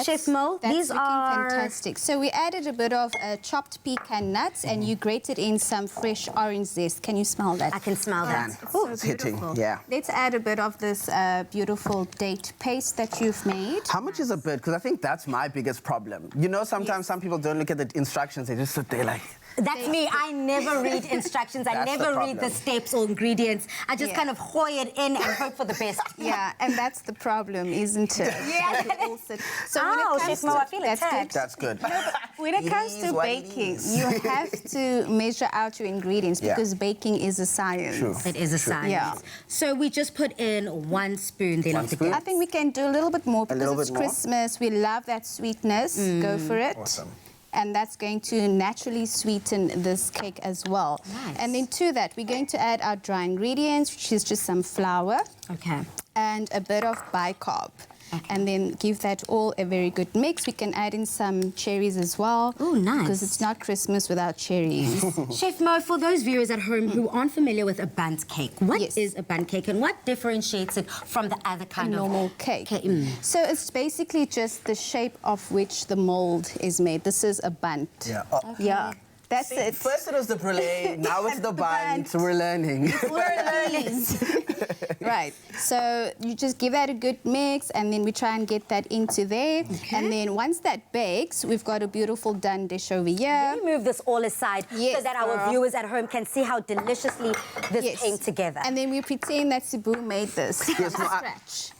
Chef Mo, these are fantastic. So we added a bit of chopped pecan nuts, and you grated in some fresh orange zest. Can you smell that? I can smell that. Oh, it's hitting. Yeah. Let's add a bit of this beautiful date paste that you've made. How much is a bit? Because I think that's my biggest problem. You know, sometimes some people don't look at the instructions; they just sit there like. That's me. I never read instructions. I never read the steps or ingredients. I just kind of hoy it in and hope for the best. Yeah, and that's the problem, isn't it? So Chef Mo, I feel attacked. That's good. No, but when it comes to baking, you have to measure out your ingredients because baking is a science. True. It is a science. Yeah. So we just put in 1 spoon then of the I think we can do a little bit more because it's Christmas. We love that sweetness. Go for it. Awesome. And that's going to naturally sweeten this cake as well. Nice. And then to that, we're going to add our dry ingredients, which is just some flour. Okay. And a bit of bicarb. And then give that all a very good mix. We can add in some cherries as well. Oh, nice. Because it's not Christmas without cherries. Chef Mo, for those viewers at home who aren't familiar with a Bundt cake, what is a Bundt cake and what differentiates it from the other kind of normal cake? So it's basically just the shape of which the mold is made. This is a Bundt. Yeah. Yeah. That's it. First it was the brulee, now it's the bun. So we're learning. We're learning. Right. So you just give that a good mix, and then we try and get that into there. Okay. And then once that bakes, we've got a beautiful done dish over here. Let me move this all aside so that our viewers at home can see how deliciously this came together. And then we pretend that Cebu made this from scratch.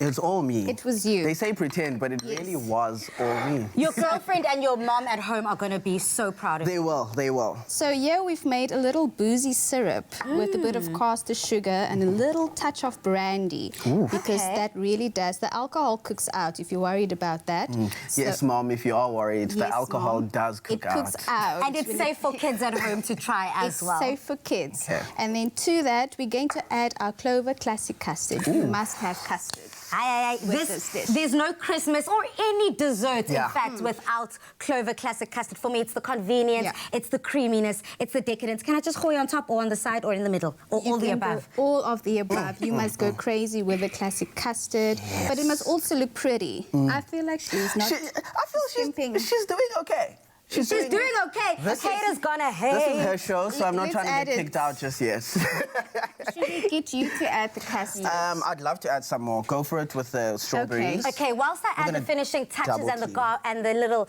It's all me. It was you. They say pretend, but it really was all me. Your girlfriend and your mom at home are going to be so proud of you. They will, they will. So here we've made a little boozy syrup with a bit of caster sugar and a little touch of brandy. Because that really does. The alcohol cooks out if you're worried about that. So, yes, Mom, if you are worried, the alcohol does cook out. It cooks out. And it's safe for kids at home to try as well. It's safe for kids. Okay. And then to that, we're going to add our Clover Classic Custard. You must have custard. There's no Christmas or any dessert, in fact, without Clover Classic Custard. For me, it's the convenience, it's the creaminess, it's the decadence. Can I just hold you on top or on the side or in the middle? Or all the above? All of the above. You must go crazy with the classic custard. But it must also look pretty. I feel like she's not she's doing okay. She's doing okay. Kata's gonna hate. This is her show, so I'm not trying to get kicked out just yet. Should we get you to add the custard? I'd love to add some more. Go for it with the strawberries. Okay, whilst I add the finishing touches and the little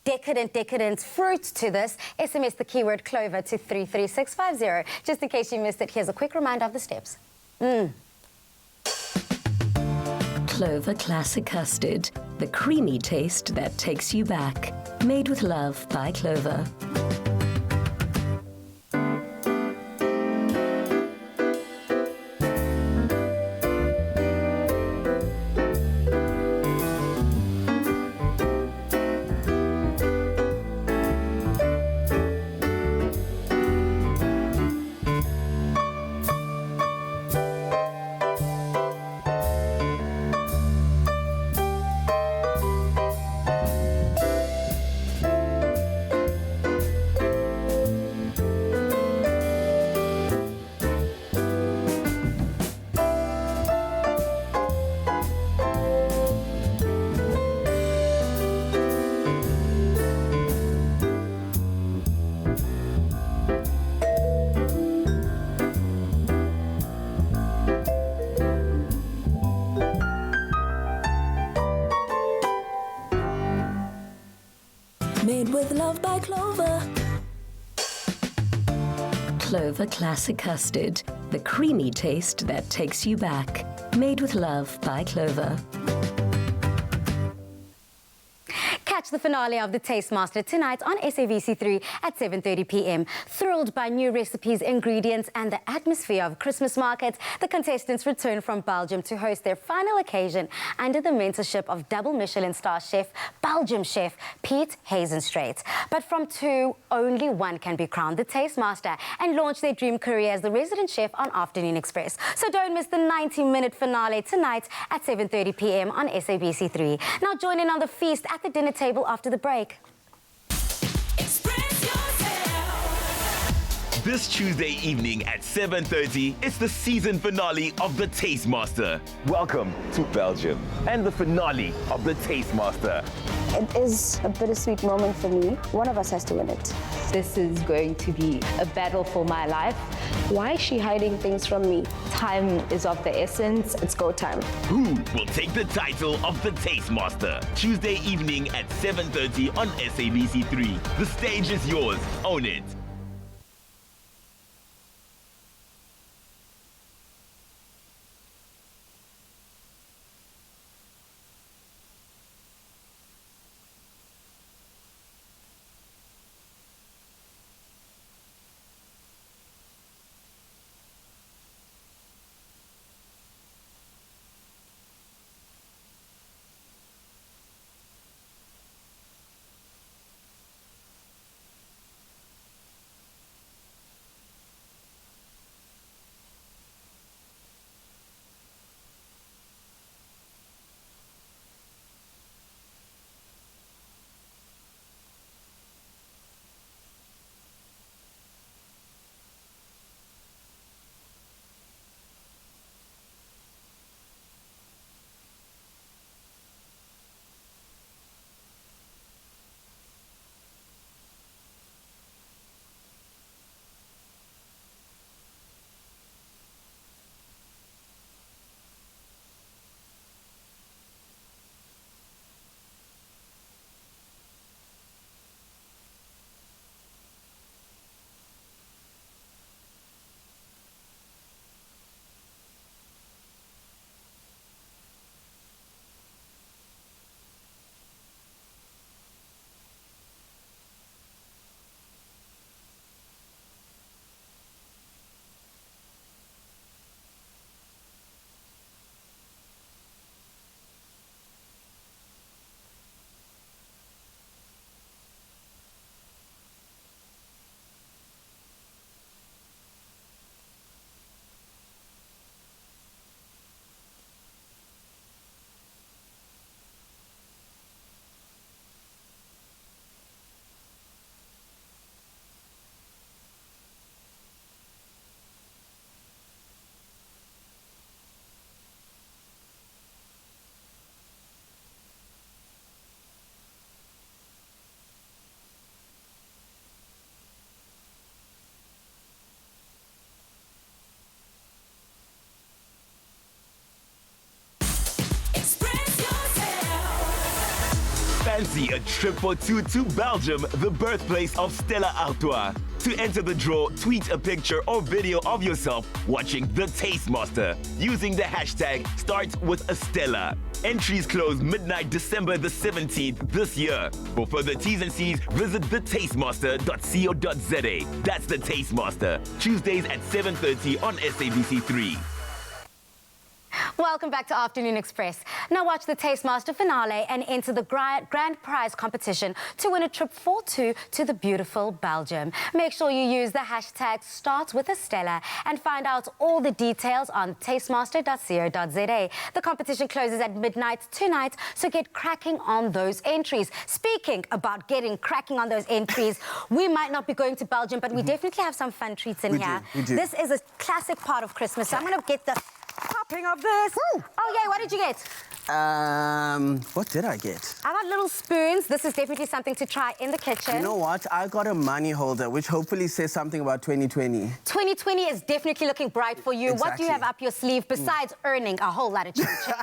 decadent fruit to this, SMS the keyword Clover to 33650. Just in case you missed it, here's a quick reminder of the steps. Clover Classic Custard, the creamy taste that takes you back. Made with love by Clover. Made with love by Clover. Clover Classic Custard, the creamy taste that takes you back. Made with love by Clover. Catch the finale of The Taste Master tonight on SABC3 at 7:30 p.m. Thrilled by new recipes, ingredients and the atmosphere of Christmas markets, the contestants return from Belgium to host their final occasion under the mentorship of double Michelin star chef, Belgium chef Piet Hazenstraat. But from two, only one can be crowned the Taste Master and launch their dream career as the resident chef on Afternoon Express. So don't miss the 90-minute finale tonight at 7:30 p.m. on SABC3. Now join in on the feast at the dinner table after the break. This Tuesday evening at 7:30, it's the season finale of The Taste Master. Welcome to Belgium and the finale of The Taste Master. It is a bittersweet moment for me. One of us has to win it. This is going to be a battle for my life. Why is she hiding things from me? Time is of the essence. It's go time. Who will take the title of The Taste Master? Tuesday evening at 7:30 on SABC3. The stage is yours. Own it. Fancy a trip for two to Belgium, the birthplace of Stella Artois. To enter the draw, tweet a picture or video of yourself watching The Taste Master using the hashtag #StartWithAstella. Entries close midnight December the 17th this year. For further T's and C's, visit thetastemaster.co.za. That's The Taste Master. Tuesdays at 7:30 on SABC3. Welcome back to Afternoon Express. Now watch the Taste Master finale and enter the grand prize competition to win a trip for two to the beautiful Belgium. Make sure you use the hashtag #StartsWithAstella and find out all the details on tastemaster.co.za. The competition closes at midnight tonight, so get cracking on those entries. Speaking about getting cracking on those entries, we might not be going to Belgium, but we definitely have some fun treats in here. We do. This is a classic part of Christmas, so I'm going to get the popping of this. Woo. Oh, yay, what did you get? What did I get? I got little spoons. This is definitely something to try in the kitchen. You know what? I got a money holder, which hopefully says something about 2020. 2020 is definitely looking bright for you. Exactly. What do you have up your sleeve besides earning a whole lot of ching-ching?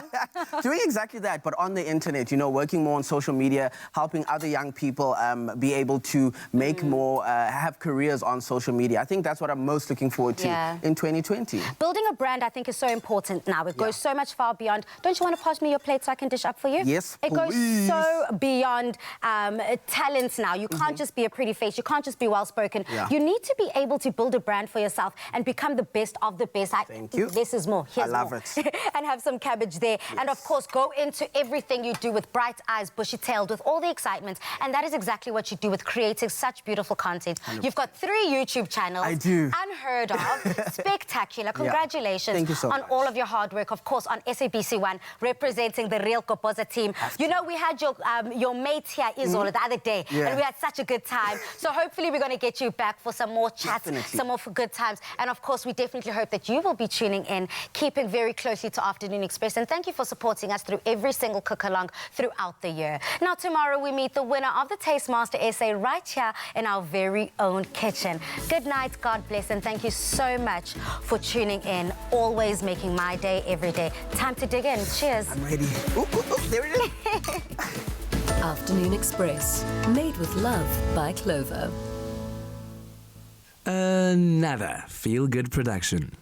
Doing exactly that, but on the internet, you know, working more on social media, helping other young people be able to make more, have careers on social media. I think that's what I'm most looking forward to in 2020. Building a brand, I think, is so important now. It goes so much far beyond. Don't you want to pass me your plate so I can dish up for you? Yes, It goes so beyond talent now. You can't just be a pretty face. You can't just be well-spoken. You need to be able to build a brand for yourself and become the best of the best. Thank you. This is more. Here's I love more. it. And have some cabbage there. And, of course, go into everything you do with bright eyes, bushy-tailed, with all the excitement. And that is exactly what you do with creating such beautiful content. 100%. You've got 3 YouTube channels. I do. Unheard of. Spectacular. Congratulations Thank you so on much. all of your hard work, of course, on SABC1, representing the real Kopoza team. You know, we had your mate here, Isola, the other day, and we had such a good time. So hopefully we're going to get you back for some more chats, some more good times. And, of course, we definitely hope that you will be tuning in, keeping very closely to Afternoon Express. And thank you for supporting us through every single cook-along throughout the year. Now, tomorrow we meet the winner of the Taste Master essay right here in our very own kitchen. Good night, God bless, and thank you so much for tuning in, always making my day every day. Time to dig in. Cheers. I'm ready. Ooh, there it is. Afternoon Express, made with love by Clover. Another feel-good production.